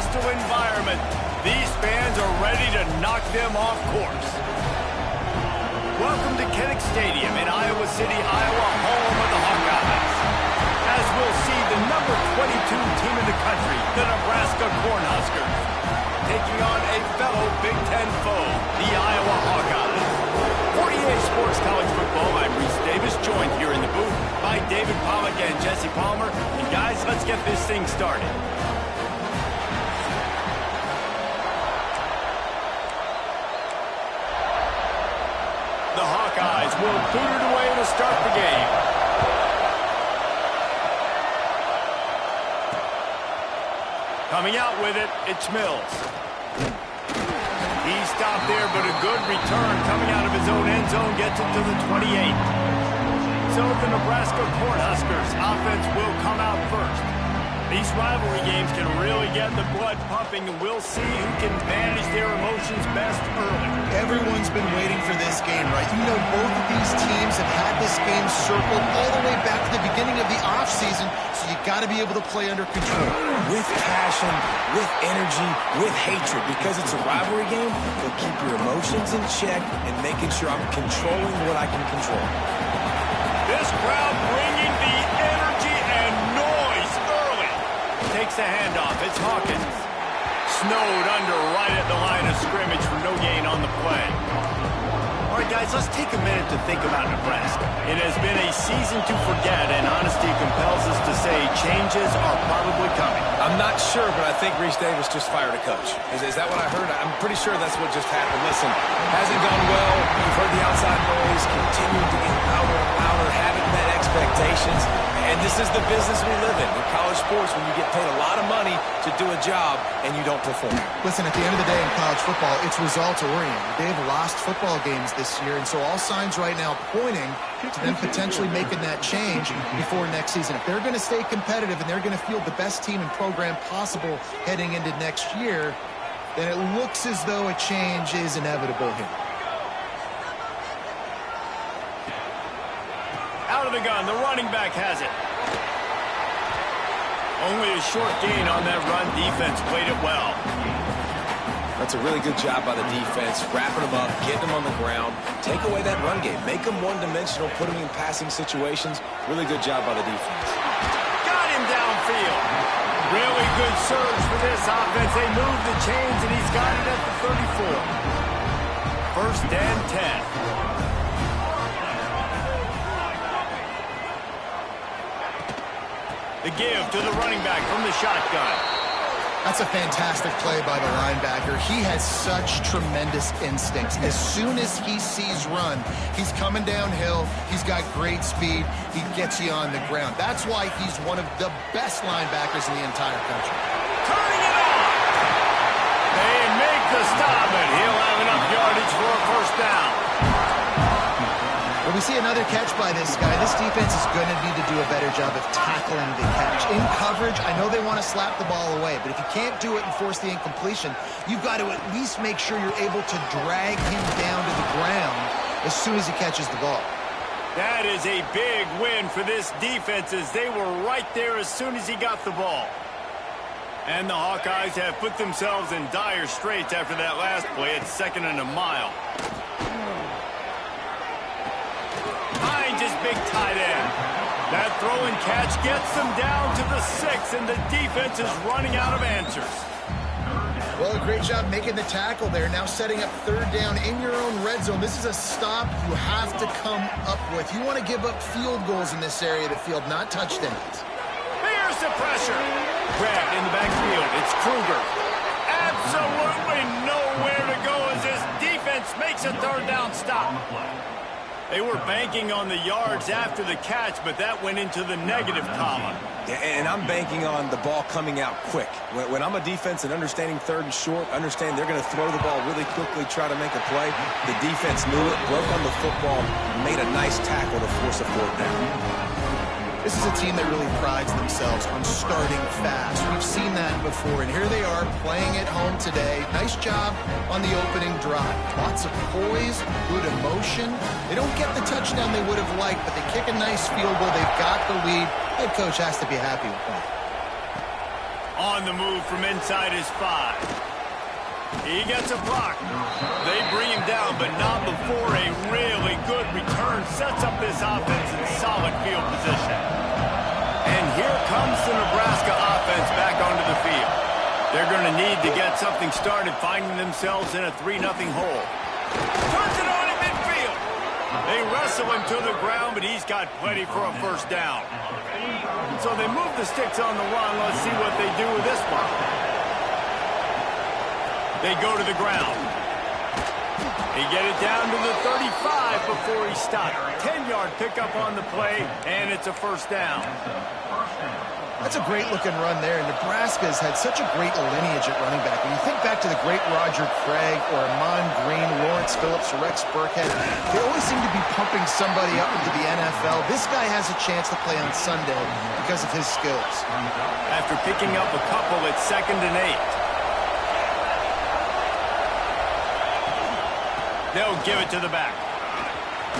hostile environment. These fans are ready to knock them off course. Welcome to Kinnick Stadium in Iowa City, Iowa, home of the Hawkeyes. As we'll see the number 22 team in the country, the Nebraska Cornhuskers, taking on a fellow Big Ten foe, the Iowa Hawkeyes. 48 Sports College Football, I'm Reese Davis, joined here in the booth by David Pollack and Jesse Palmer. And guys, let's get this thing started. The Hawkeyes will boot it away to start the game. Coming out with it, it's Mills. He stopped there, but a good return coming out of his own end zone gets it to the 28. So the Nebraska Cornhuskers offense will come out first. These rivalry games can really get the blood pumping, and we'll see who can manage their emotions best early. Everyone's been waiting for this game, right? You know, both of these teams have had this game circled all the way back to the beginning of the offseason, so you got to be able to play under control. With passion, with energy, with hatred. Because it's a rivalry game, you'll keep your emotions in check and making sure I'm controlling what I can control. This crowd bringing the energy and noise early. Takes the handoff. It's Hawkins. Snowed under right at the line of scrimmage for no gain on the play. All right, guys, let's take a minute to think about Nebraska. It has been a season to forget, and honesty compels us to say changes are probably coming. I'm not sure, but I think Reese Davis just fired a coach. Is that what I heard? I'm pretty sure that's what just happened. Listen, hasn't gone well. You've heard the outside noise, continuing to get louder and louder, haven't met expectations. And this is the business we live in college sports, when you get paid a lot of money to do a job and you don't perform. Listen, at the end of the day in college football, it's results-oriented. They've lost football games this year, and so all signs right now pointing to them potentially making that change before next season. If they're going to stay competitive and they're going to field the best team and program possible heading into next year, then it looks as though a change is inevitable here. Out of the gun, the running back has it. Only a short gain on that run. Defense played it well. That's a really good job by the defense, wrapping them up, getting them on the ground, take away that run game, make them one-dimensional, put them in passing situations. Really good job by the defense. Got him downfield. Really good surge for this offense. They move the chains, and he's got it at the 34. First and 10. The give to the running back from the shotgun. That's a fantastic play by the linebacker. He has such tremendous instincts. As soon as he sees run, he's coming downhill. He's got great speed. He gets you on the ground. That's why he's one of the best linebackers in the entire country. Turning it on. They make the stop, and he'll have enough yardage for a first down. When we see another catch by this guy, this defense is going to need to do a better job of tackling the catch. In coverage, I know they want to slap the ball away, but if you can't do it and force the incompletion, you've got to at least make sure you're able to drag him down to the ground as soon as he catches the ball. That is a big win for this defense, as they were right there as soon as he got the ball. And the Hawkeyes have put themselves in dire straits after that last play at 2nd and a mile. His big tight end. That throw and catch gets them down to the 6, and the defense is running out of answers. Well, a great job making the tackle there. Now setting up 3rd down in your own red zone. This is a stop you have to come up with. You want to give up field goals in this area of the field, not touchdowns. Here's the pressure. Grabbed in the backfield. It's Kruger. Absolutely nowhere to go as this defense makes a 3rd down stop. They were banking on the yards after the catch, but that went into the negative column. Yeah, and I'm banking on the ball coming out quick. When I'm a defense and understanding 3rd and short, understand they're going to throw the ball really quickly, try to make a play. The defense knew it, broke on the football, made a nice tackle to force a 4th down. This is a team that really prides themselves on starting fast. We've seen that before, and here they are playing at home today. Nice job on the opening drive. Lots of poise, good emotion. They don't get the touchdown they would have liked, but they kick a nice field goal. They've got the lead. Head coach has to be happy with that. On the move from inside his 5. He gets a block. They bring him down, but not before a really good return sets up this offense in solid field position. And here comes the Nebraska offense back onto the field. They're going to need to get something started, finding themselves in a 3-0 hole. Turns it on in midfield. They wrestle him to the ground, but he's got plenty for a first down. So they move the sticks on the run. Let's see what they do with this one. They go to the ground. He get it down to the 35 before he stopped. 10-yard pickup on the play, and it's a first down. That's a great-looking run there. Nebraska's had such a great lineage at running back. When you think back to the great Roger Craig or Amon Green, Lawrence Phillips, Rex Burkhead, they always seem to be pumping somebody up into the NFL. This guy has a chance to play on Sunday because of his skills. After picking up a couple, it's 2nd and 8. They'll give it to the back.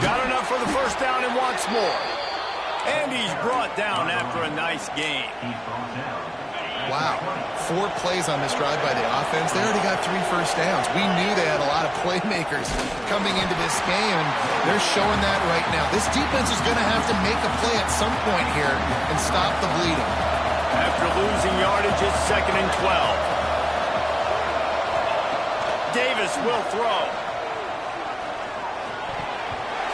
Got enough for the first down and wants more. And he's brought down after a nice gain. Wow. 4 plays on this drive by the offense. They already got 3 first downs. We knew they had a lot of playmakers coming into this game, and they're showing that right now. This defense is going to have to make a play at some point here and stop the bleeding. After losing yardage, it's 2nd and 12. Davis will throw.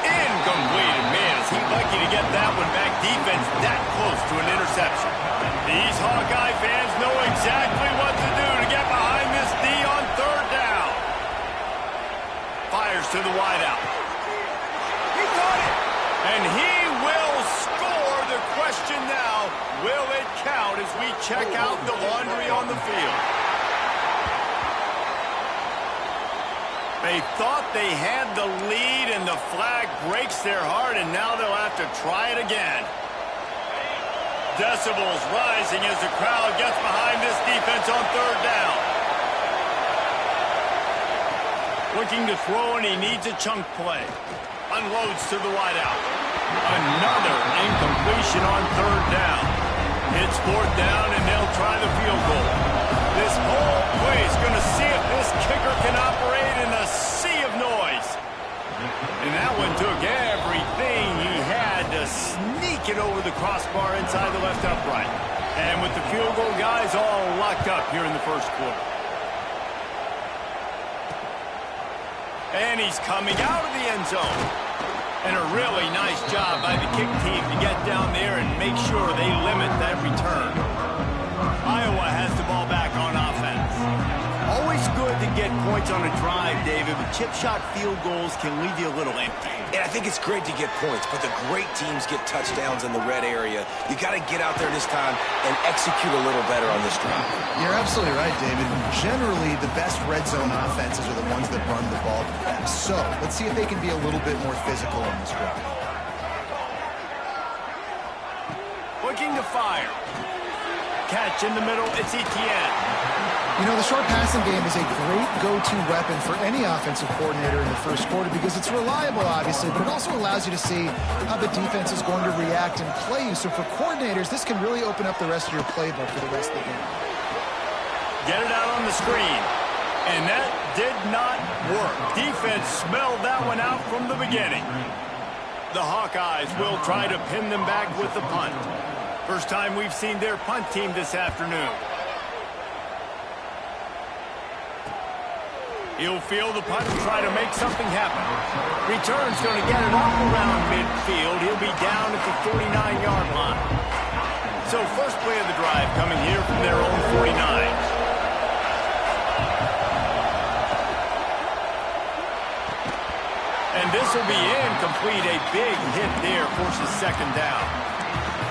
Incomplete. Man, is he lucky to get that one back. Defense that close to an interception. These Hawkeye fans know exactly what to do to get behind this D on 3rd down. Fires to the wideout. He got it. And he will score. The question now, will it count as we check out the laundry on the field? They thought they had the lead, and the flag breaks their heart, and now they'll have to try it again. Decibels rising as the crowd gets behind this defense on 3rd down. Looking to throw, and he needs a chunk play. Unloads to the wideout. Another incompletion on 3rd down. It's 4th down, and they'll try the field goal. This whole place is going to see if this kicker can operate in a sea of noise. And that one took everything he had to sneak it over the crossbar inside the left upright. And with the field goal guys all locked up here in the first quarter. And he's coming out of the end zone. And a really nice job by the kick team to get down there and make sure they limit that return. Iowa has the ball back on offense. Always good to get points on a drive, David, but chip shot field goals can leave you a little empty. And I think it's great to get points, but the great teams get touchdowns in the red area. You got to get out there this time and execute a little better on this drive. You're absolutely right, David. Generally, the best red zone offenses are the ones that run the ball the best. So let's see if they can be a little bit more physical on this drive. Looking to fire. Catch in the middle, it's Etienne. You know, the short passing game is a great go-to weapon for any offensive coordinator in the first quarter because it's reliable, obviously, but it also allows you to see how the defense is going to react and play you. So for coordinators, this can really open up the rest of your playbook for the rest of the game. Get it out on the screen. And that did not work. Defense smelled that one out from the beginning. The Hawkeyes will try to pin them back with the punt. First time we've seen their punt team this afternoon. He'll field the punt and try to make something happen. Return's going to get it up around midfield. He'll be down at the 49-yard line. So first play of the drive coming here from their own 49. And this will be incomplete. A big hit there forces 2nd down.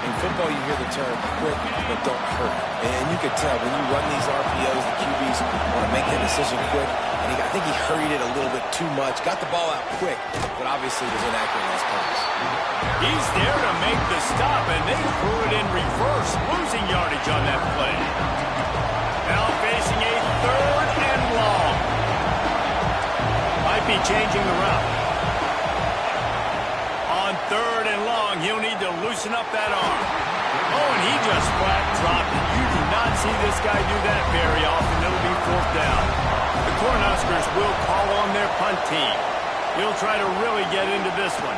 In football, you hear the term quick, but don't hurt. And you can tell when you run these RPOs, the QBs want to make that decision quick. And I think he hurried it a little bit too much. Got the ball out quick, but obviously was inaccurate in his pass. He's there to make the stop, and they threw it in reverse, losing yardage on that play. Now facing a 3rd and long. Might be changing the route. On 3rd and long, he'll need to loosen up that arm. Oh, and he just flat dropped it. You do not see this guy do that very often. It'll be fourth down. The Cornhuskers will call on their punt team. He'll try to really get into this one.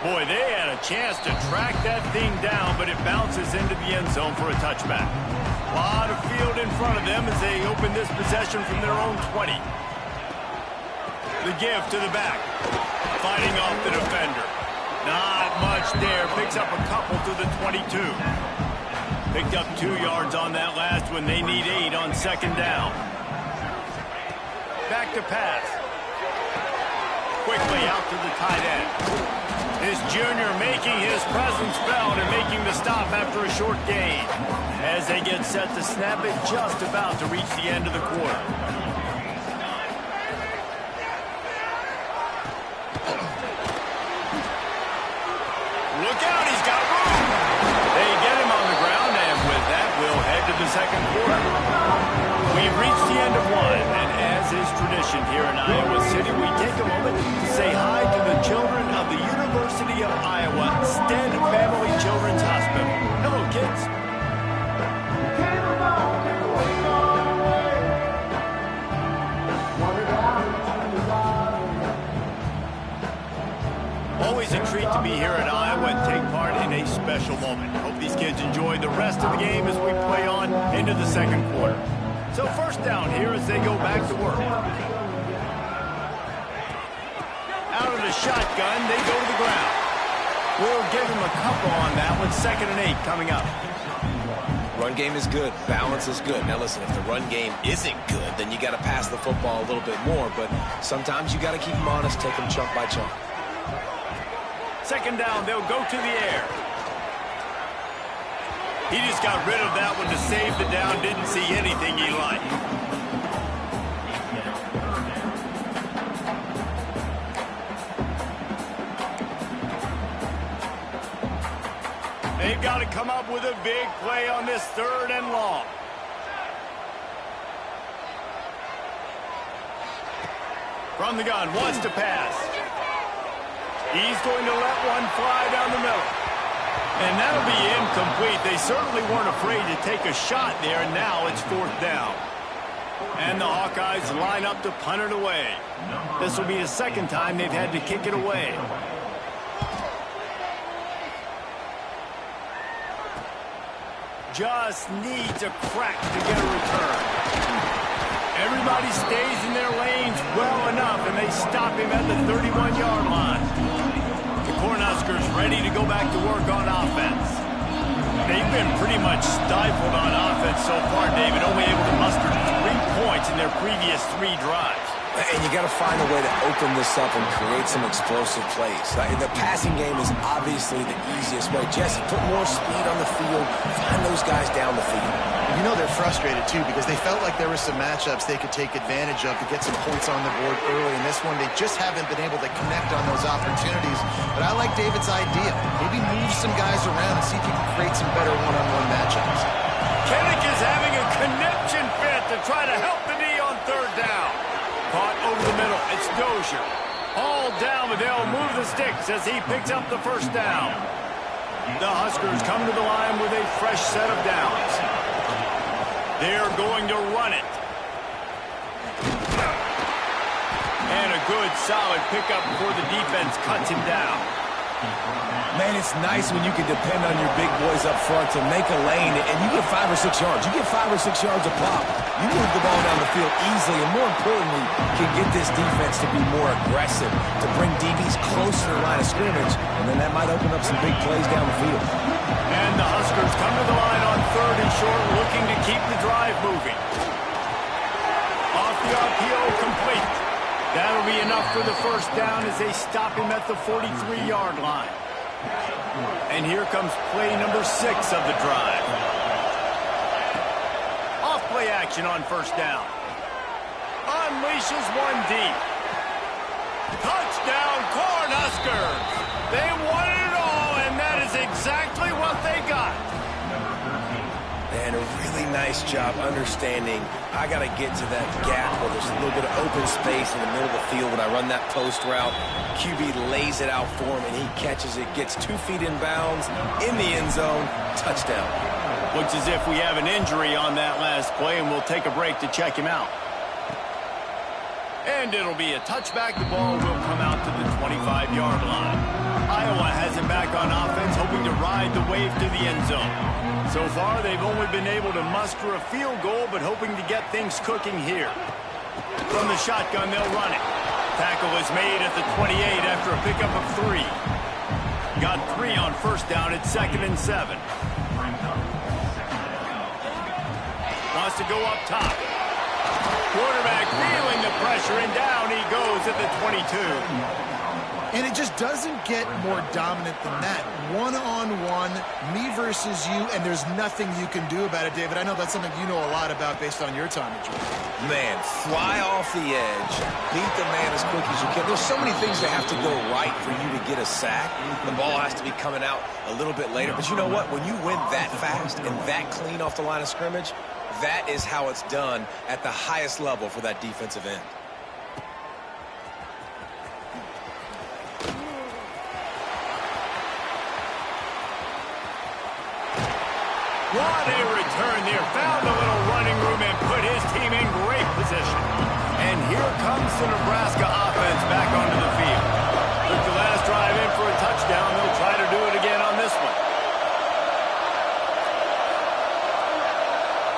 Boy, they had a chance to track that thing down, but it bounces into the end zone for a touchback. A lot of field in front of them as they open this possession from their own 20. The give to the back. Fighting off the defender. Not much there. Picks up a couple to the 22. Picked up 2 yards on that last one. They need 8 on second down. Back to pass. Quickly out to the tight end. This junior making his presence felt and making the stop after a short gain. As they get set to snap it, just about to reach the end of the quarter. Look out, he's got room. They get him on the ground, and with that, we'll head to the second quarter. We've reached the end of one, and as is tradition here in Iowa City, we take a moment to say hi to the children of the University of Iowa Stead Family Children's Hospital. Hello, kids. Always a treat to be here at Iowa and take part in a special moment. Hope these kids enjoy the rest of the game as we play on into the second quarter. So first down here as they go back to work. Out of the shotgun, they go to the ground. We'll give him a couple on that one. 2nd and 8 coming up. Run game is good. Balance is good. Now listen, if the run game isn't good, then you got to pass the football a little bit more. But sometimes you got to keep them honest, take them chunk by chunk. 2nd down, they'll go to the air. He just got rid of that one to save the down. Didn't see anything he liked. They've got to come up with a big play on this 3rd and long. From the gun, wants to pass. He's going to let one fly down the middle. And that'll be incomplete. They certainly weren't afraid to take a shot there, and now it's 4th down. And the Hawkeyes line up to punt it away. This will be the 2nd time they've had to kick it away. Just needs a crack to get a return. Everybody stays in their lanes well enough, and they stop him at the 31-yard line. The Cornhuskers ready to go back to work on offense. They've been pretty much stifled on offense so far, David, only able to muster 3 points in their previous 3 drives. And you got to find a way to open this up and create some explosive plays. The passing game is obviously the easiest way. Jesse, put more speed on the field. Find those guys down the field. You know they're frustrated, too, because they felt like there were some matchups they could take advantage of to get some points on the board early. In this one, they just haven't been able to connect on those opportunities. But I like David's idea. Maybe move some guys around and see if you can create some better one-on-one matchups. Kennick is having a conniption fit to try to help the D on 3rd down. Caught over the middle. It's Dozier. All down, but they'll move the sticks as he picks up the 1st down. The Huskers come to the line with a fresh set of downs. They're going to run it. And a good, solid pickup before the defense cuts him down. Man, it's nice when you can depend on your big boys up front to make a lane, and you get 5 or 6 yards. You get 5 or 6 yards a pop. You move the ball down the field easily, and more importantly, can get this defense to be more aggressive, to bring DBs closer to the line of scrimmage, and then that might open up some big plays down the field. And the Huskers come to the line on 3rd and short, looking to keep the drive moving. Off the RPO, complete. That'll be enough for the 1st down as they stop him at the 43-yard line. And here comes play number 6 of the drive. Off-play action on 1st down. Unleashes one deep. Touchdown, Cornhuskers! They wanted it all, and that is exactly what they got. And a really nice job understanding I got to get to that gap where there's a little bit of open space in the middle of the field when I run that post route. QB lays it out for him, and he catches it, gets 2 feet in bounds, in the end zone, touchdown. Looks as if we have an injury on that last play, and we'll take a break to check him out. And it'll be a touchback. The ball will come out to the 25-yard line. Iowa has him back on offense, hoping to ride the wave to the end zone. So far, they've only been able to muster a field goal, but hoping to get things cooking here. From the shotgun, they'll run it. Tackle is made at the 28 after a pickup of 3. Got 3 on first down at 2nd and 7. Wants to go up top. Quarterback feeling the pressure, and down he goes at the 22. And it just doesn't get more dominant than that. One-on-one, me versus you, and there's nothing you can do about it, David. I know that's something you know a lot about based on your time at Georgia. Man, fly off the edge, beat the man as quick as you can. There's so many things that have to go right for you to get a sack. The ball has to be coming out a little bit later. But you know what? When you win that fast and that clean off the line of scrimmage, that is how it's done at the highest level for that defensive end. What a return there. Found a little running room and put his team in great position. And here comes the Nebraska offense back onto the field. Took the last drive in for a touchdown. They'll try to do it again on this one.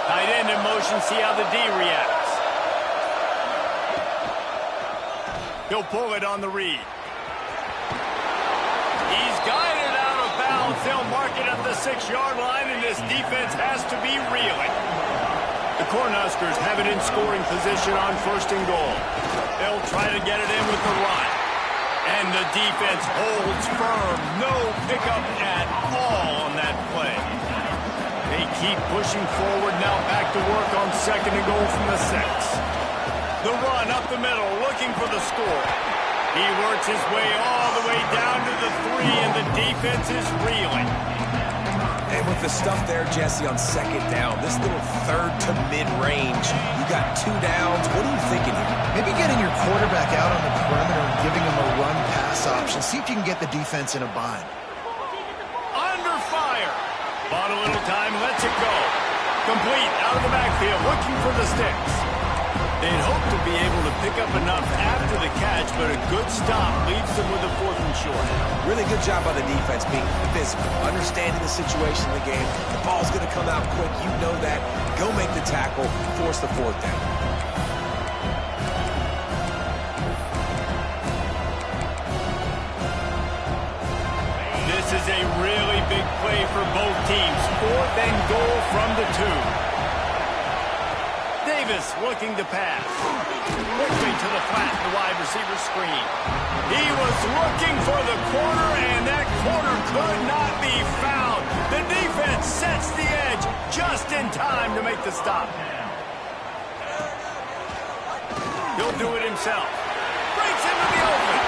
Tight end in motion. See how the D reacts. He'll pull it on the read. He's got it out of bounds. They'll mark it at the 6-yard line, and this defense has to be reeling. The Cornhuskers have it in scoring position on 1st and goal. They'll try to get it in with the run. And the defense holds firm. No pickup at all on that play. They keep pushing forward, now back to work on 2nd and goal from the 6. The run up the middle, looking for the score. He works his way all the way down to the 3, and the defense is reeling. And with the stuff there, Jesse, on 2nd down, this little 3rd to mid-range, you got 2 downs. What are you thinking here? Maybe getting your quarterback out on the perimeter and giving him a run-pass option. See if you can get the defense in a bind. Under fire. Bought a little time, lets it go. Complete, out of the backfield, looking for the sticks. They'd hope to be able to pick up enough after the catch, but a good stop leaves them with a 4th and short. Really good job by the defense being physical, understanding the situation in the game. The ball's going to come out quick. You know that. Go make the tackle, force the 4th down. This is a really big play for both teams. 4th and goal from the 2. Davis looking to pass. Quickly to the flat, the wide receiver screen. He was looking for the corner, and that corner could not be found. The defense sets the edge just in time to make the stop. He'll do it himself. Breaks into the open.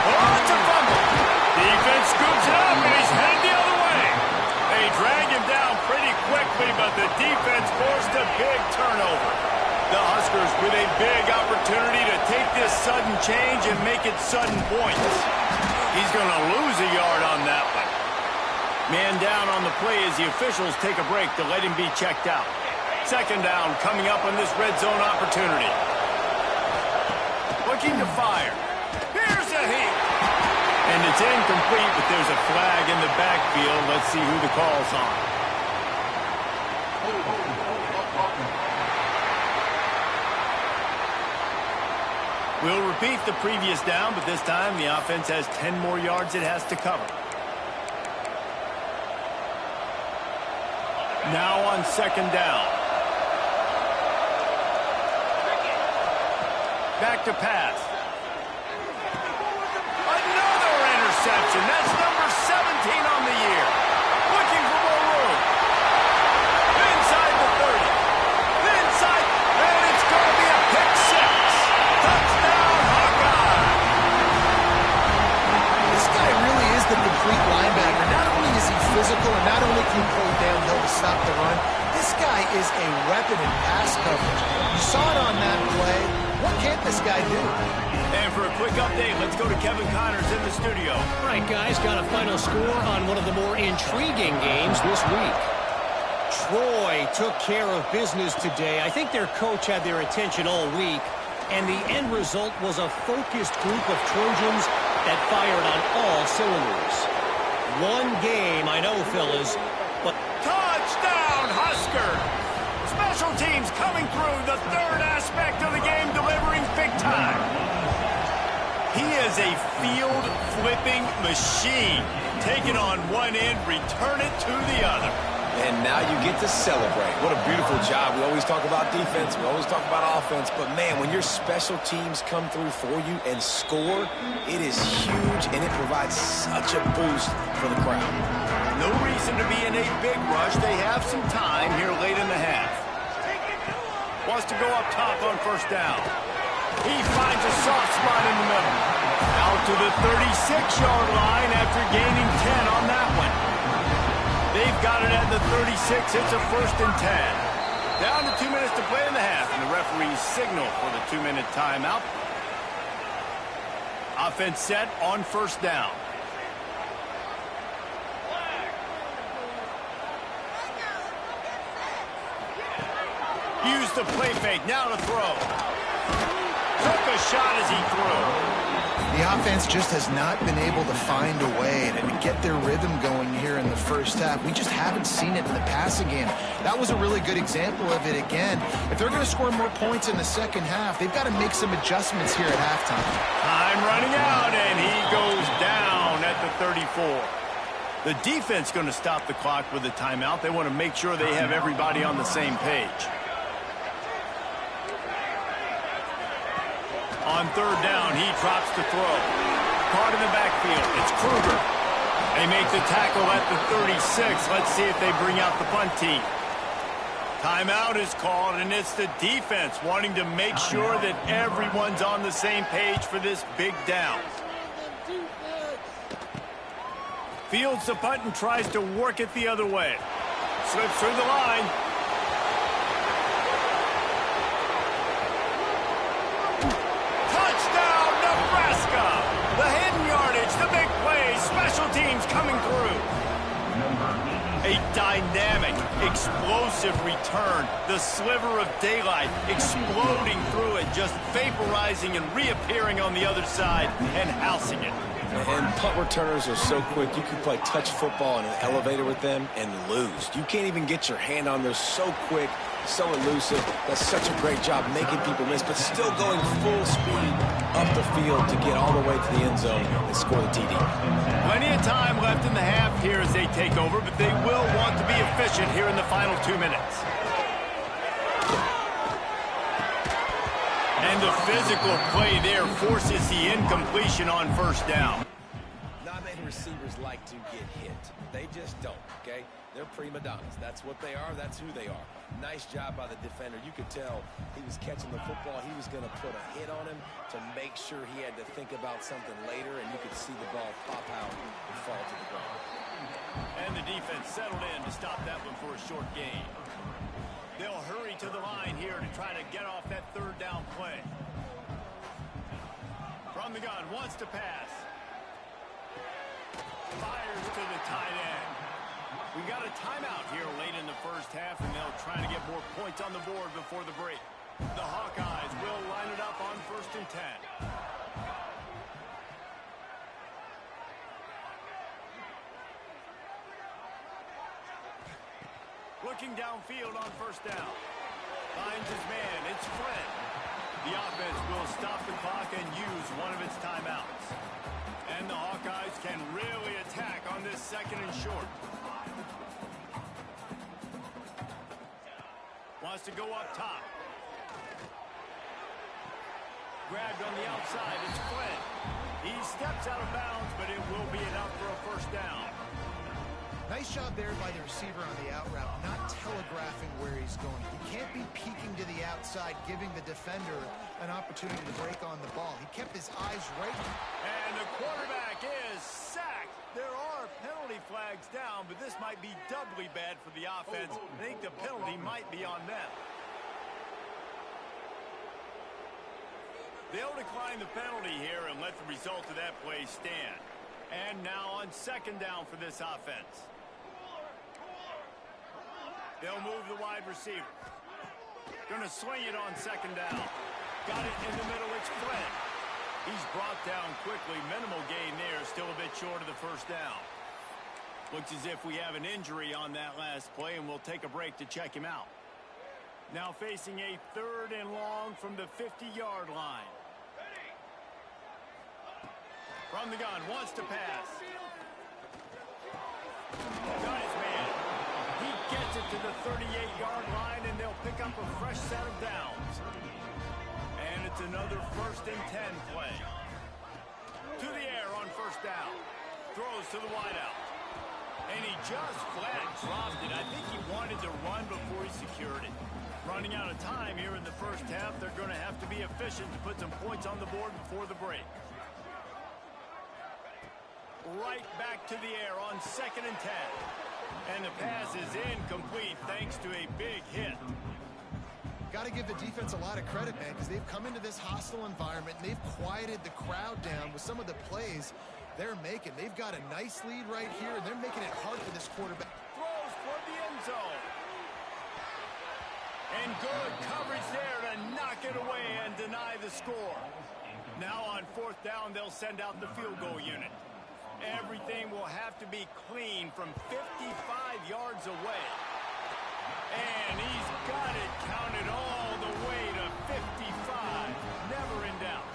Oh, it's a fumble. Defense scoops it up, and he's headed the other way. They drag him down pretty quickly, but the defense forced a big turnover. The Huskers with a big opportunity to take this sudden change and make it sudden points. He's going to lose a yard on that one. Man down on the play as the officials take a break to let him be checked out. 2nd down coming up on this red zone opportunity. Looking to fire. Here's a hit. And it's incomplete, but there's a flag in the backfield. Let's see who the call's on. We'll repeat the previous down, but this time the offense has 10 more yards it has to cover. Now on 2nd down. Back to pass. Another interception. That's number 17 on the year. Looking for more room. Inside the 30. Inside, and it's going to be a pick 6. Touchdown, Hawkeye! This guy really is the complete linebacker. Not only is he physical, and not only can he pull downhill to stop the run, this guy is a weapon in pass coverage. You saw it on that play. What can't this guy do? And for a quick update, let's go to Kevin Connors in the studio. All right, guys, got a final score on one of the more intriguing games this week. Troy took care of business today. I think their coach had their attention all week, and the end result was a focused group of Trojans that fired on all cylinders. One game, I know, fellas, but... Touchdown, Husker! Special teams coming through, the third aspect of the game, delivering big time. He is a field-flipping machine. Take it on one end, return it to the other. And now you get to celebrate. What a beautiful job. We always talk about defense. We always talk about offense. But, man, when your special teams come through for you and score, it is huge, and it provides such a boost for the crowd. No reason to be in a big rush. They have some time here late in the half. Wants to go up top on first down. He finds a soft spot in the middle. Out to the 36-yard line after gaining 10 on that one. They've got it at the 36. It's a 1st and 10. Down to 2 minutes to play in the half, and the referees signal for the 2-minute timeout. Offense set on first down. Use the play fake, now to throw. Took a shot as he threw. The offense just has not been able to find a way to get their rhythm going here in the first half. We just haven't seen it in the passing game. That was a really good example of it again. If they're going to score more points in the second half, they've got to make some adjustments here at halftime. Time running out, and he goes down at the 34. The defense going to stop the clock with a timeout. They want to make sure they have everybody on the same page. On third down, he drops to throw. Caught in the backfield. It's Kruger. They make the tackle at the 36. Let's see if they bring out the punt team. Timeout is called, and it's the defense wanting to make sure that everyone's on the same page for this big down. Fields the punt and tries to work it the other way. Slips through the line. The hidden yardage, the big play, special teams coming through. A dynamic, explosive return. The sliver of daylight exploding through it, just vaporizing and reappearing on the other side and housing it. And punt returners are so quick. You can play touch football in an elevator with them and lose. You can't even get your hand on them. So quick, so elusive. That's such a great job making people miss, but still going full speed up the field to get all the way to the end zone and score the TD. Plenty of time left in the half here as they take over, but they will want to be efficient here in the final 2 minutes. And the physical play there forces the incompletion on first down. Not many receivers like to get hit. They just don't, okay? They're prima donnas. That's what they are. That's who they are. Nice job by the defender. You could tell he was catching the football. He was going to put a hit on him to make sure he had to think about something later, and you could see the ball pop out and fall to the ground. And the defense settled in to stop that one for a short gain. They'll hurry to the line here to try to get off that third down play. From the gun, wants to pass. Fires to the tight end. We got a timeout here late in the first half, and they'll try to get more points on the board before the break. The Hawkeyes will line it up on 1st and 10. Looking downfield on first down. Finds his man. It's Fred. The offense will stop the clock and use one of its timeouts. And the Hawkeyes can really attack on this 2nd and short. Wants to go up top. Grabbed on the outside. It's Fred. He steps out of bounds, but it will be enough for a first down. Nice job there by the receiver on the out route, not telegraphing where he's going. He can't be peeking to the outside, giving the defender an opportunity to break on the ball. He kept his eyes right. And the quarterback is sacked. There are penalty flags down, but this might be doubly bad for the offense. I think the penalty might be on them. They'll decline the penalty here and let the result of that play stand. And now on 2nd down for this offense. They'll move the wide receiver. Gonna swing it on second down. Got it in the middle. It's Fred. He's brought down quickly. Minimal gain there. Still a bit short of the first down. Looks as if we have an injury on that last play, and we'll take a break to check him out. Now facing a 3rd and long from the 50-yard line. From the gun, wants to pass. Got his man. He gets it to the 38-yard line, and they'll pick up a fresh set of downs. And it's another 1st and 10 play. To the air on first down. Throws to the wideout. And he just flat dropped it. I think he wanted to run before he secured it. Running out of time here in the first half, they're going to have to be efficient to put some points on the board before the break. Right back to the air on 2nd and 10. And the pass is incomplete thanks to a big hit. Got to give the defense a lot of credit, man, because they've come into this hostile environment and they've quieted the crowd down with some of the plays they're making. They've got a nice lead right here, and they're making it hard for this quarterback. Throws toward the end zone. And good coverage there to knock it away and deny the score. Now on 4th down, they'll send out the field goal unit. Everything will have to be clean from 55 yards away. And he's got it counted all the way to 55. Never in doubt.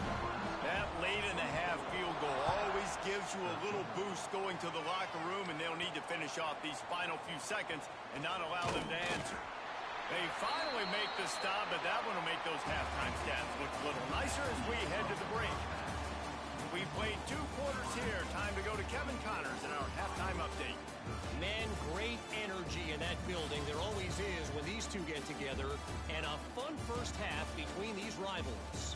That late in the half field goal always gives you a little boost going to the locker room, and they'll need to finish off these final few seconds and not allow them to answer. They finally make the stop, but that one will make those halftime stats look a little nicer as we head to the break. We played 2 quarters here. Time to go to Kevin Connors in our halftime update. Man, great energy in that building. There always is when these two get together. And a fun first half between these rivals.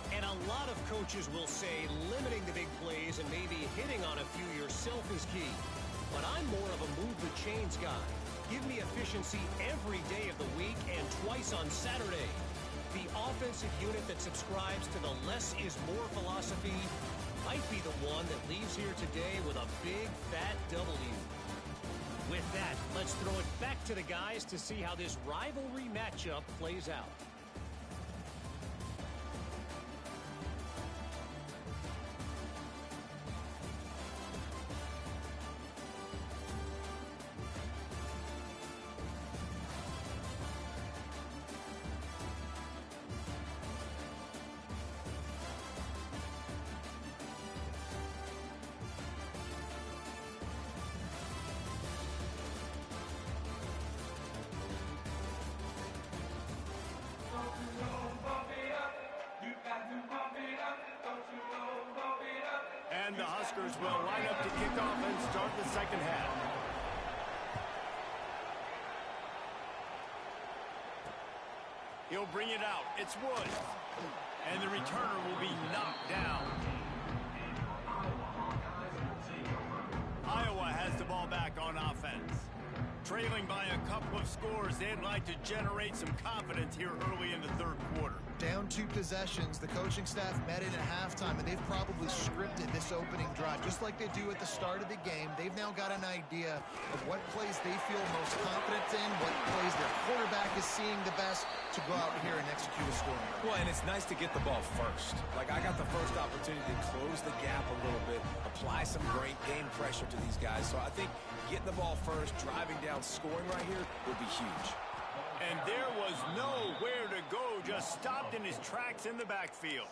And a lot of coaches will say limiting the big plays and maybe hitting on a few yourself is key. But I'm more of a move the chains guy. Give me efficiency every day of the week and twice on Saturday. The offensive unit that subscribes to the less is more philosophy might be the one that leaves here today with a big, fat W. With that, let's throw it back to the guys to see how this rivalry matchup plays out. And the Huskers will line up to kick off and start the second half. He'll bring it out. It's Wood. And the returner will be knocked down. Iowa has the ball back on offense. Trailing by a couple of scores, they'd like to generate some confidence here early in the 3rd quarter. Down 2 possessions, the coaching staff met in at halftime, and they've probably scripted this opening drive, just like they do at the start of the game. They've now got an idea of what plays they feel most confident in, what plays their quarterback is seeing the best to go out here and execute a scoring. Well, and it's nice to get the ball first. Like, I got the first opportunity to close the gap a little bit, apply some great game pressure to these guys. So I think getting the ball first, driving down, scoring right here would be huge. And there was nowhere to go, just stopped in his tracks in the backfield.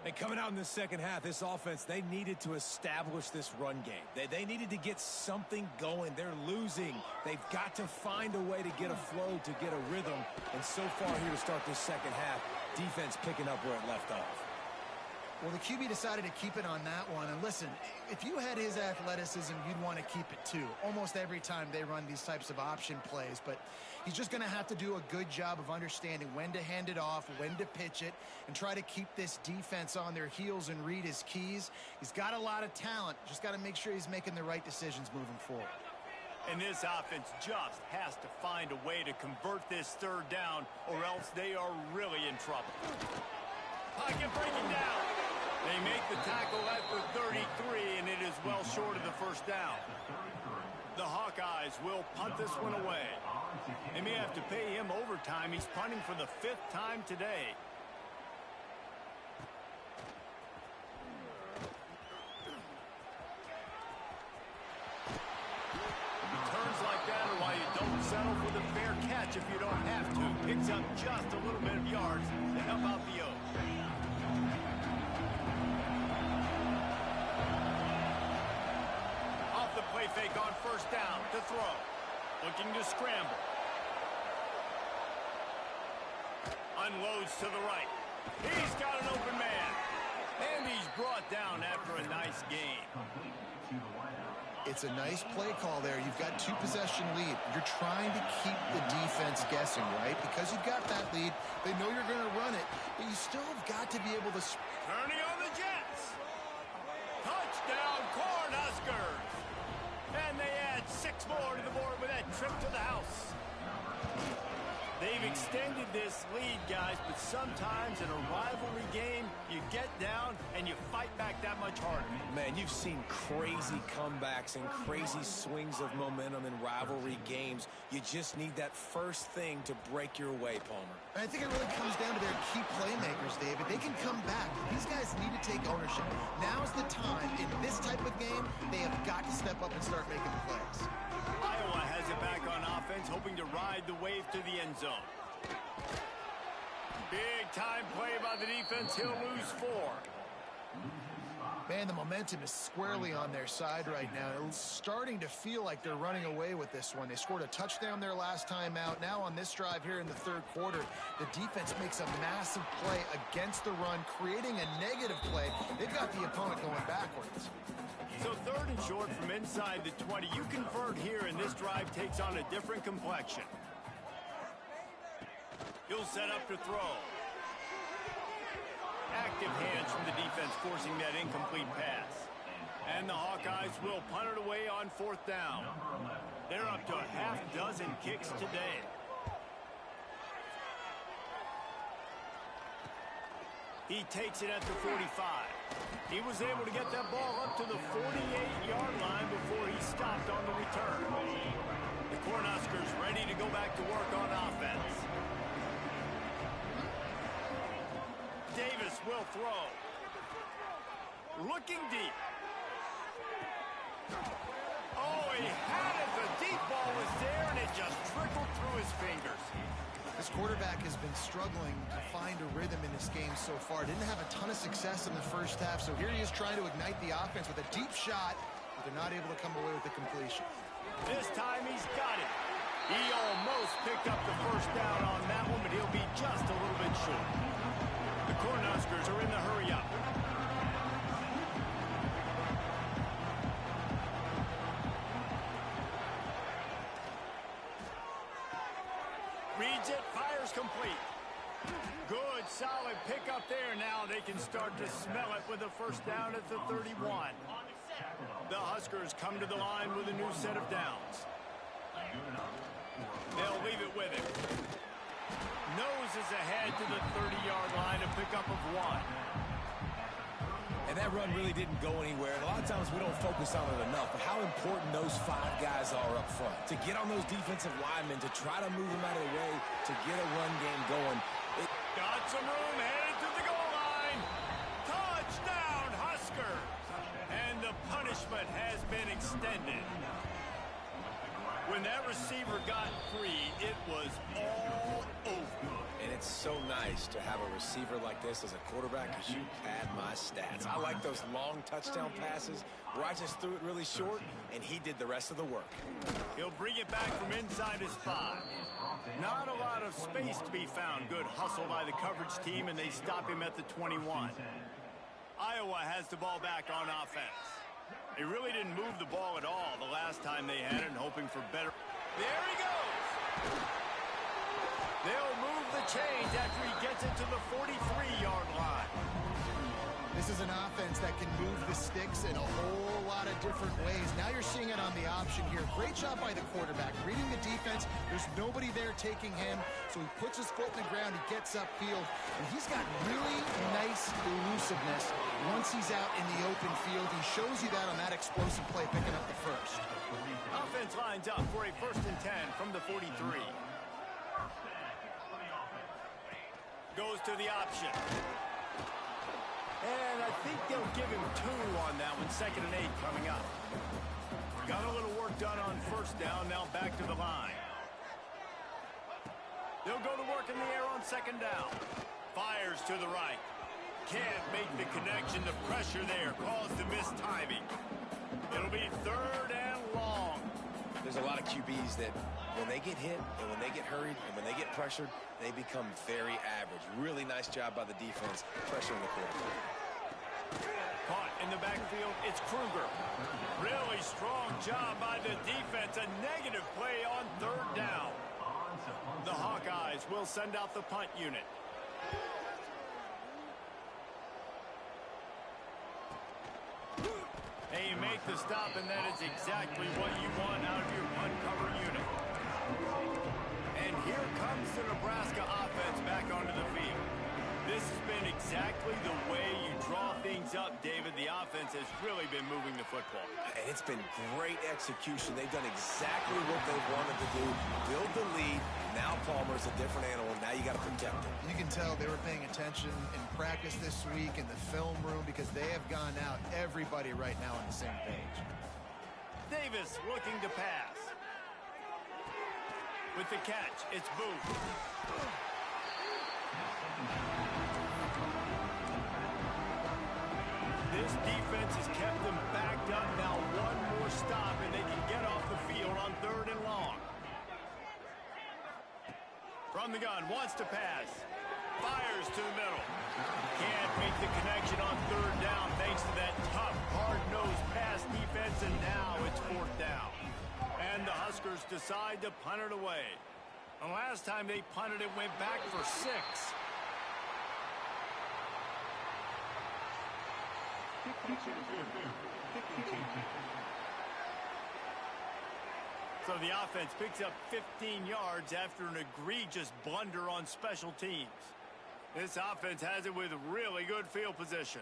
And coming out in the second half, this offense, they needed to establish this run game. They needed to get something going. They're losing. They've got to find a way to get a flow, to get a rhythm. And so far here to start this second half, defense picking up where it left off. Well, the QB decided to keep it on that one. And listen, if you had his athleticism, you'd want to keep it too. Almost every time they run these types of option plays. But he's just going to have to do a good job of understanding when to hand it off, when to pitch it, and try to keep this defense on their heels and read his keys. He's got a lot of talent. Just got to make sure he's making the right decisions moving forward. And this offense just has to find a way to convert this 3rd down, or else they are really in trouble. Pocket breaking down. They make the tackle at the 33, and it is well short of the first down. The Hawkeyes will punt this one away. They may have to pay him overtime. He's punting for the 5th time today. Turns like that are why you don't settle for the fair catch if you don't have to. Picks up just a little bit of yards to help out the Oaks. Off the play fake on first down to throw. Looking to scramble. Unloads to the right. He's got an open man. And he's brought down after a nice gain. It's a nice play call there. You've got 2-possession lead. You're trying to keep the defense guessing, right? Because you've got that lead. They know you're going to run it, but you still have got to be able to... Turning on the Jets. Touchdown, Cornhuskers. And they add 6 more to the board with that trip to the house. They've extended this lead, guys, but sometimes in a rivalry game, you get down and you fight back that much harder. Man, you've seen crazy comebacks and crazy swings of momentum in rivalry games. You just need that first thing to break your way, Palmer. I think it really comes down to their key playmakers, David. They can come back. These guys need to take ownership. Now's the time. In this type of game, they have got to step up and start making plays. Iowa has it back on offense, hoping to ride the wave to the end zone. Big time play by the defense. He'll lose 4. Man, the momentum is squarely on their side right now. It's starting to feel like they're running away with this one. They scored a touchdown their last time out. Now on this drive here in the 3rd quarter, the defense makes a massive play against the run, creating a negative play. They've got the opponent going backwards. So 3rd and short from inside the 20. You convert here, and this drive takes on a different complexion. He'll set up to throw. Active hands from the defense forcing that incomplete pass. And the Hawkeyes will punt it away on 4th down. They're up to a half-dozen kicks today. He takes it at the 45. He was able to get that ball up to the 48-yard line before he stopped on the return. The Cornhuskers ready to go back to work on offense. Davis will throw. Looking deep. Oh, he had it. The deep ball was there, and it just trickled through his fingers. This quarterback has been struggling to find a rhythm in this game so far. Didn't have a ton of success in the first half, so here he is trying to ignite the offense with a deep shot, but they're not able to come away with the completion. This time he's got it. He almost picked up the first down on that one, but he'll be just a little bit short. The Cornhuskers are in the hurry-up. Reads it, fires complete. Good, solid pickup there. Now they can start to smell it with a first down at the 31. The Huskers come to the line with a new set of downs. They'll leave it with him. Noses ahead to the 30-yard line, a pickup of 1. And that run really didn't go anywhere. And a lot of times we don't focus on it enough, but how important those 5 guys are up front. To get on those defensive linemen, to try to move them out of the way, to get a run game going. Got some room, headed to the goal line. Touchdown, Huskers. And the punishment has been extended. When that receiver got free, it was all over. And it's so nice to have a receiver like this as a quarterback because you pad my stats. I like those long touchdown passes where I just threw it really short, and he did the rest of the work. He'll bring it back from inside his 5. Not a lot of space to be found. Good hustle by the coverage team, and they stop him at the 21. Iowa has the ball back on offense. They really didn't move the ball at all the last time they had it, and hoping for better. There he goes. They'll move the chains after he gets it to the 43-yard line. This This is an offense that can move the sticks in a whole lot of different ways. Now you're seeing it on the option here. Great job by the quarterback. Reading the defense, there's nobody there taking him, so he puts his foot in the ground, he gets upfield, and he's got really nice elusiveness once he's out in the open field. He shows you that on that explosive play, picking up the first. Offense lines up for a 1st and 10 from the 43. Goes to the option. And I think they'll give him 2 on that one. 2nd and 8 coming up. Got a little work done on 1st down. Now back to the line. They'll go to work in the air on 2nd down. Fires to the right. Can't make the connection. The pressure there caused the missed timing. It'll be 3rd and long. There's a lot of QBs that when they get hit and when they get hurried and when they get pressured, they become very average. Really nice job by the defense, pressuring the quarterback. Caught in the backfield, it's Kruger. Really strong job by the defense. A negative play on 3rd down. The Hawkeyes will send out the punt unit. Hey, you make the stop, and that is exactly what you want out of your punt cover unit. And here comes the Nebraska offense back onto the field. This has been exactly the way you draw things up, David. The offense has really been moving the football. And it's been great execution. They've done exactly what they wanted to do. Build the lead. Now Palmer's a different animal. Now you got to protect him. You can tell they were paying attention in practice this week in the film room because they have gone out, everybody right now on the same page. Davis looking to pass. With the catch, it's Booth. This defense has kept them backed up. Now one more stop, and they can get off the field on 3rd and long. From the gun, wants to pass. Fires to the middle. Can't make the connection on 3rd down thanks to that tough, hard-nosed pass defense, and now it's 4th down. And the Huskers decide to punt it away. The last time they punted it went back for 6. So the offense picks up 15 yards after an egregious blunder on special teams. This offense has it with really good field position.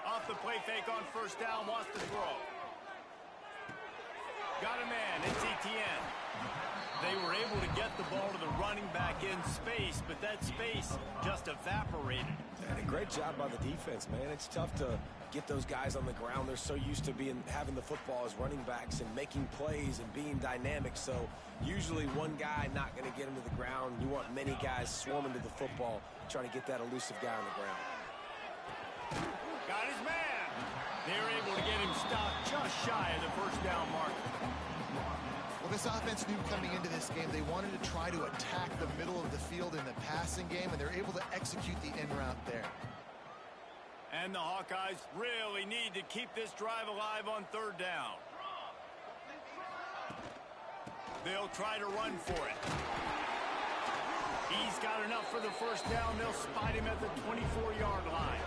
Off the play fake on 1st down, wants to throw. Got a man, it's Etienne. They were able to get the ball to the running back in space, but that space just evaporated. And a great job by the defense, man. It's tough to get those guys on the ground. They're so used to having the football as running backs and making plays and being dynamic. So usually one guy not going to get him to the ground. You want many guys swarming to the football, trying to get that elusive guy on the ground. Got his man. They're able to get him stopped just shy of the 1st down mark. Well, this offense knew coming into this game they wanted to try to attack the middle of the field in the passing game, and they're able to execute the in route there. And the Hawkeyes really need to keep this drive alive on 3rd down. They'll try to run for it. He's got enough for the 1st down. They'll spot him at the 24-yard line.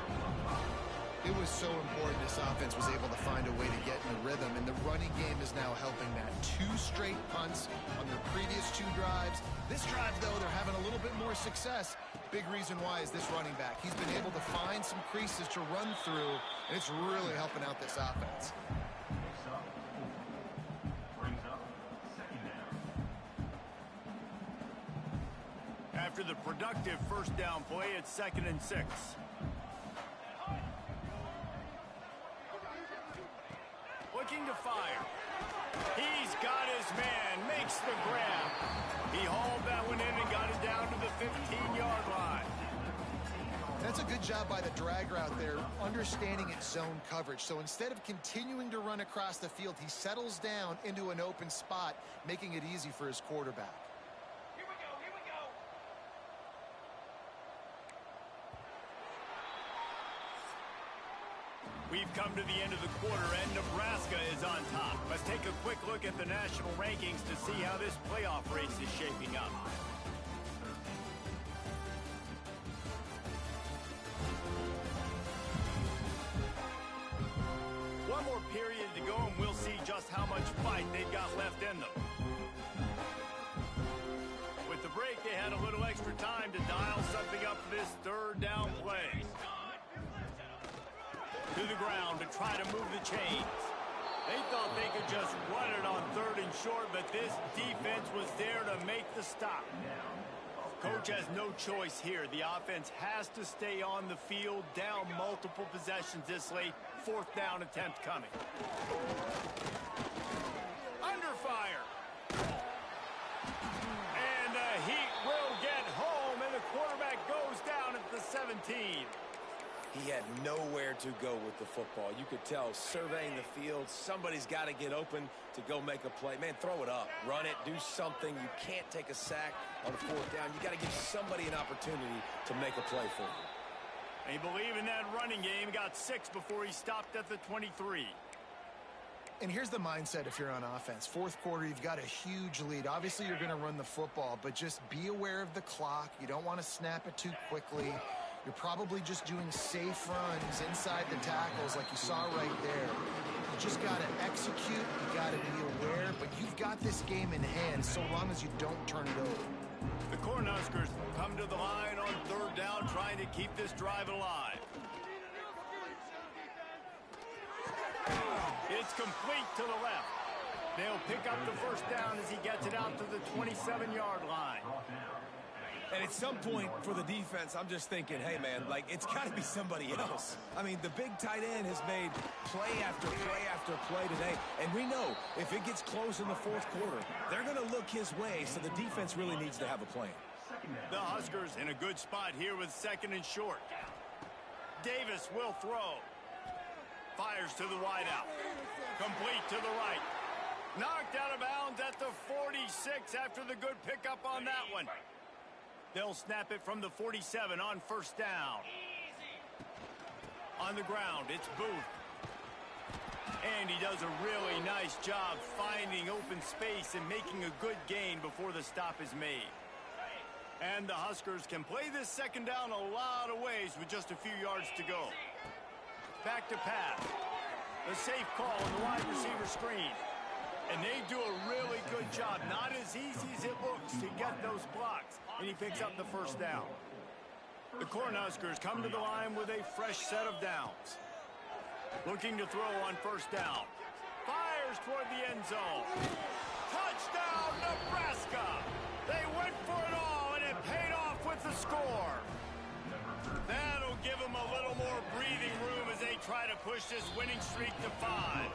It was so important this offense was able to find a way to get in the rhythm, and the running game is now helping that. 2 straight punts on their previous 2 drives. This drive, though, they're having a little bit more success. Big reason why is this running back. He's been able to find some creases to run through, and it's really helping out this offense. After the productive 1st down play, it's 2nd and 6. Looking to fire. He's got his man, makes the grab. He hauled that one in and got it down to the 15-yard line. That's a good job by the drag route there, understanding its zone coverage. So instead of continuing to run across the field, he settles down into an open spot, making it easy for his quarterback. Here we go, here we go. We've come to the end of the quarter, and Nebraska is on top. Let's take a quick look at the national rankings to see how this playoff race is shaping up. how much fight they've got left in them. With the break, they had a little extra time to dial something up for this third down play. To the ground to try to move the chains. They thought they could just run it on 3rd and short, but this defense was there to make the stop. Coach has no choice here. The offense has to stay on the field, down multiple possessions this late. 4th down attempt coming. Under fire. And the Heat will get home, and the quarterback goes down at the 17. He had nowhere to go with the football. You could tell, surveying the field, somebody's got to get open to go make a play. Man, throw it up. Run it. Do something. You can't take a sack on a 4th down. You got to give somebody an opportunity to make a play for you. They believe in that running game. Got 6 before he stopped at the 23. And here's the mindset if you're on offense. 4th quarter, you've got a huge lead. Obviously, you're going to run the football, but just be aware of the clock. You don't want to snap it too quickly. You're probably just doing safe runs inside the tackles like you saw right there. You just got to execute. You got to be aware, but you've got this game in hand so long as you don't turn it over. The Cornhuskers come to the line on 3rd down, trying to keep this drive alive. It's complete to the left. They'll pick up the 1st down as he gets it out to the 27-yard line. And at some point for the defense, I'm just thinking, hey, man, like, it's got to be somebody else. I mean, the big tight end has made play after play after play today. And we know if it gets close in the 4th quarter, they're going to look his way, so the defense really needs to have a plan. The Huskers in a good spot here with 2nd and short. Davis will throw. Fires to the wideout. Complete to the right. Knocked out of bounds at the 46 after the good pickup on that one. They'll snap it from the 47 on 1st down. On the ground, it's Booth. And he does a really nice job finding open space and making a good gain before the stop is made. And the Huskers can play this 2nd down a lot of ways with just a few yards to go. Back to pass. The safe call on the wide receiver screen. And they do a really good job. Not as easy as it looks to get those blocks. And he picks up the 1st down. The Cornhuskers come to the line with a fresh set of downs. Looking to throw on 1st down. Fires toward the end zone. Touchdown, Nebraska! They went for it all, and it paid off with the score. That'll give them a little more breathing room as they try to push this winning streak to 5.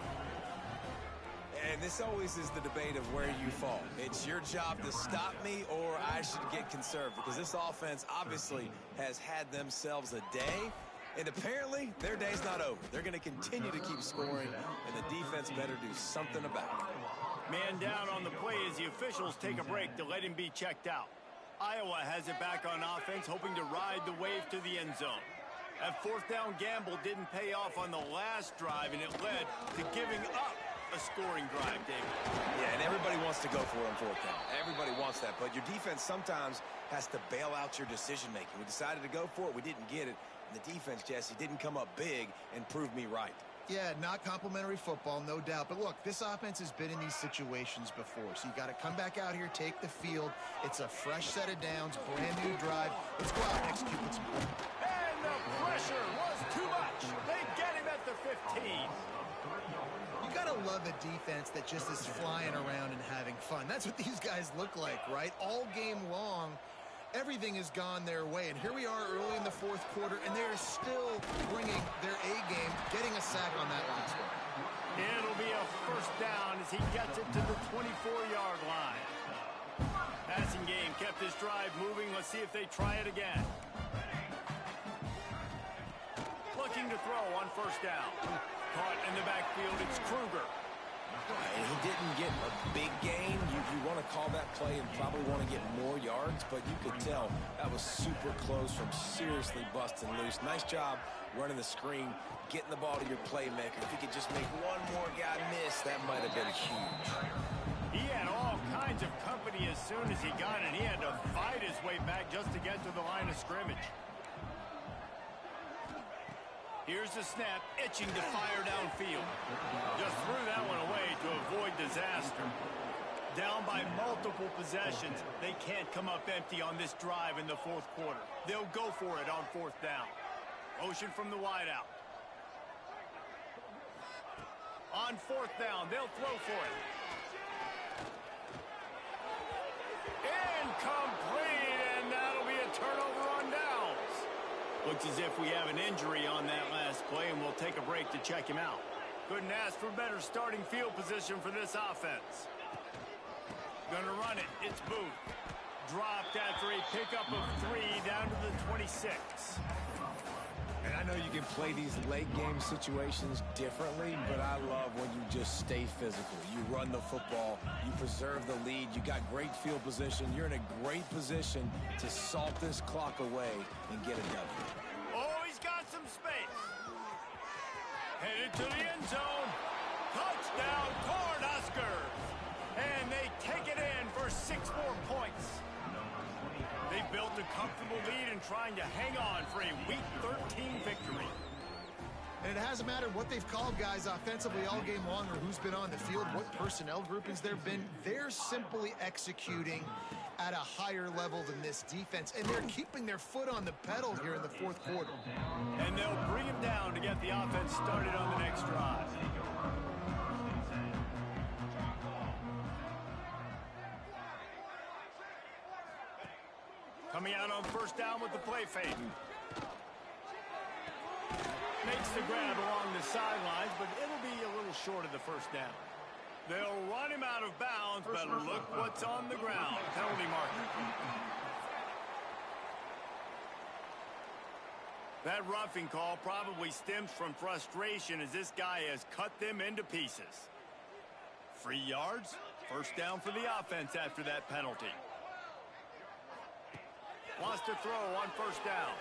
And this always is the debate of where you fall. It's your job to stop me, or I should get conserved, because this offense obviously has had themselves a day, and apparently their day's not over. They're going to continue to keep scoring, and the defense better do something about it. Man down on the play as the officials take a break to let him be checked out. Iowa has it back on offense, hoping to ride the wave to the end zone. That 4th down gamble didn't pay off on the last drive, and it led to giving up a scoring drive, David. Yeah, and everybody wants to go for it on 4th down. Everybody wants that, but your defense sometimes has to bail out your decision-making. We decided to go for it. We didn't get it. And the defense, Jesse, didn't come up big and prove me right. Yeah, not complimentary football, no doubt. But look, this offense has been in these situations before. So you got to come back out here, take the field. It's a fresh set of downs, brand new drive. Let's go out and execute with some fun. And the pressure was too much. They get him at the 15. You got to love a defense that just is flying around and having fun. That's what these guys look like, right? All game long, everything has gone their way. And here we are early in the 4th quarter, and they're still bringing their A game, getting a sack on that last one. It'll be a 1st down as he gets it to the 24-yard line. Passing game kept his drive moving. Let's see if they try it again. Looking to throw on 1st down. Caught in the backfield, it's Kruger. And he didn't get a big gain. You want to call that play and probably want to get more yards, but you could tell that was super close from seriously busting loose. Nice job running the screen, getting the ball to your playmaker. If he could just make one more guy miss, that might have been huge. He had all kinds of company as soon as he got it. He had to fight his way back just to get to the line of scrimmage. Here's the snap, itching to fire downfield. Just threw that one away to avoid disaster. Down by multiple possessions, they can't come up empty on this drive in the fourth quarter. They'll go for it on fourth down. Motion from the wideout. On fourth down, they'll throw for it. Incomplete, and that'll be a turnover on downs. Looks as if we have an injury on that last play, and we'll take a break to check him out. Couldn't ask for better starting field position for this offense. Gonna run it. It's Booth. Dropped after a pickup of 3 down to the 26. And I know you can play these late-game situations differently, but I love when you just stay physical. You run the football, you preserve the lead, you got great field position, you're in a great position to salt this clock away and get a W. Oh, he's got some space. Headed to the end zone. Touchdown, Cornhuskers. And they take it in for 6 more points. They built a comfortable lead and trying to hang on for a Week 13 victory. And it hasn't mattered what they've called guys offensively all game long or who's been on the field, what personnel groupings there have been. They're simply executing at a higher level than this defense, and they're keeping their foot on the pedal here in the fourth quarter. And they'll bring him down to get the offense started on the next drive. Coming out on first down with the play fake. Makes the grab along the sidelines, but it'll be a little short of the first down. They'll run him out of bounds, but look what's on the ground. Penalty marker. That roughing call probably stems from frustration as this guy has cut them into pieces. 3 yards, first down for the offense after that penalty. Wants to throw on first down.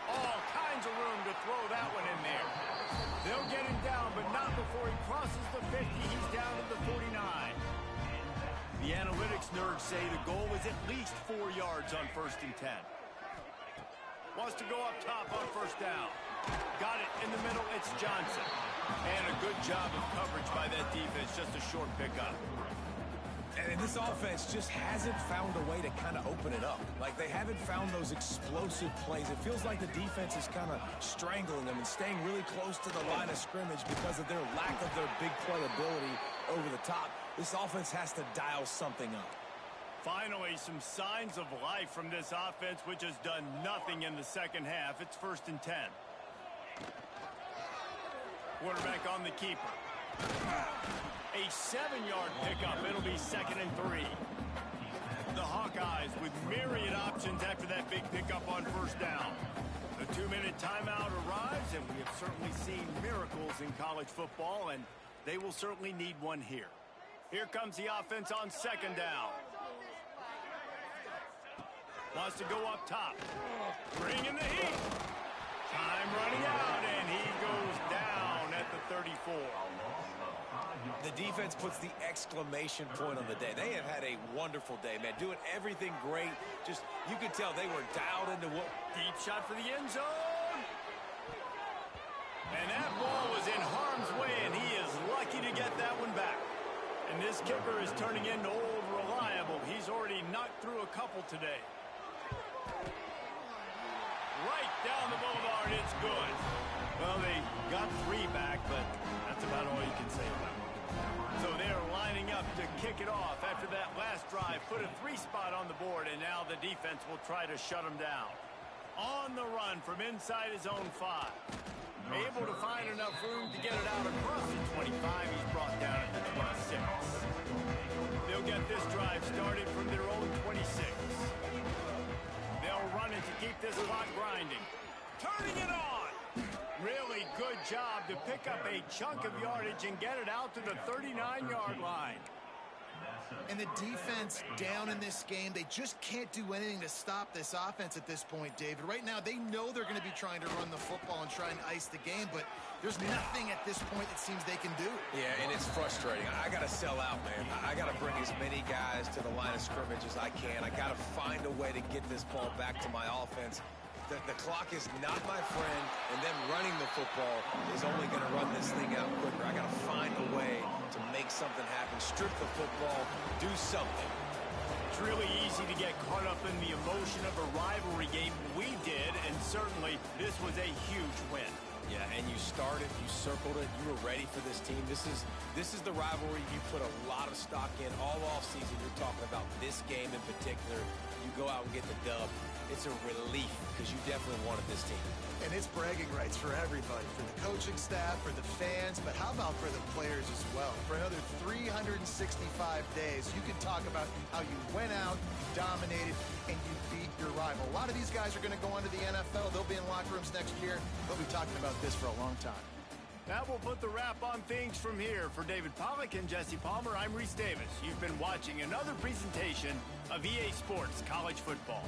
All kinds of room to throw that one in there. They'll get him down, but not before he crosses the 50. He's down to the 49. The analytics nerds say the goal is at least 4 yards on 1st and 10. Wants to go up top on first down. Got it in the middle. It's Johnson. And a good job of coverage by that defense. Just a short pickup. And this offense just hasn't found a way to kind of open it up. Like, they haven't found those explosive plays. It feels like the defense is kind of strangling them and staying really close to the line of scrimmage because of their lack of their big play ability over the top. This offense has to dial something up. Finally, some signs of life from this offense, which has done nothing in the second half. It's 1st and 10. Quarterback on the keeper. A 7-yard pickup. It'll be 2nd and 3. The Hawkeyes with myriad options after that big pickup on first down. The 2-minute timeout arrives, and we have certainly seen miracles in college football, and they will certainly need one here. Here comes the offense on 2nd down. Wants to go up top. Bring in the heat. Time running out, and he goes down at the 34. The defense puts the exclamation point on the day. They have had a wonderful day, man. Doing everything great. Just, you could tell they were dialed into what... Deep shot for the end zone. And that ball was in harm's way, and he is lucky to get that one back. And this kicker is turning into old reliable. He's already knocked through a couple today. Right down the boulevard, it's good. Well, they got 3 back, but that's about all you can say about it. So they're lining up to kick it off after that last drive. Put a 3 spot on the board, and now the defense will try to shut them down. On the run from inside his own 5. Able to find enough room to get it out across the 25. He's brought down at the 26. They'll get this drive started from their own 26. They'll run it to keep this clock grinding. Turning it on! Really good job to pick up a chunk of yardage and get it out to the 39-yard line. And the defense down in this game, they just can't do anything to stop this offense at this point, David. Right now, they know they're going to be trying to run the football and try and ice the game, but there's nothing at this point it seems they can do. Yeah, and it's frustrating. I got to sell out, man. I got to bring as many guys to the line of scrimmage as I can. I got to find a way to get this ball back to my offense. The clock is not my friend, and them running the football is only going to run this thing out quicker. I got to find a way to make something happen, strip the football, do something. It's really easy to get caught up in the emotion of a rivalry game. We did, and certainly this was a huge win. Yeah, and you started, you circled it, you were ready for this team. This is the rivalry you put a lot of stock in all offseason. You're talking about this game in particular. You go out and get the dub. It's a relief because you definitely wanted this team. And it's bragging rights for everybody, for the coaching staff, for the fans, but how about for the players as well? For another 365 days, you can talk about how you went out, you dominated, and you beat your rival. A lot of these guys are going to go on to the NFL. They'll be in locker rooms next year. They'll be talking about this for a long time. That will put the wrap on things from here. For David Pollack and Jesse Palmer, I'm Reese Davis. You've been watching another presentation of EA Sports College Football.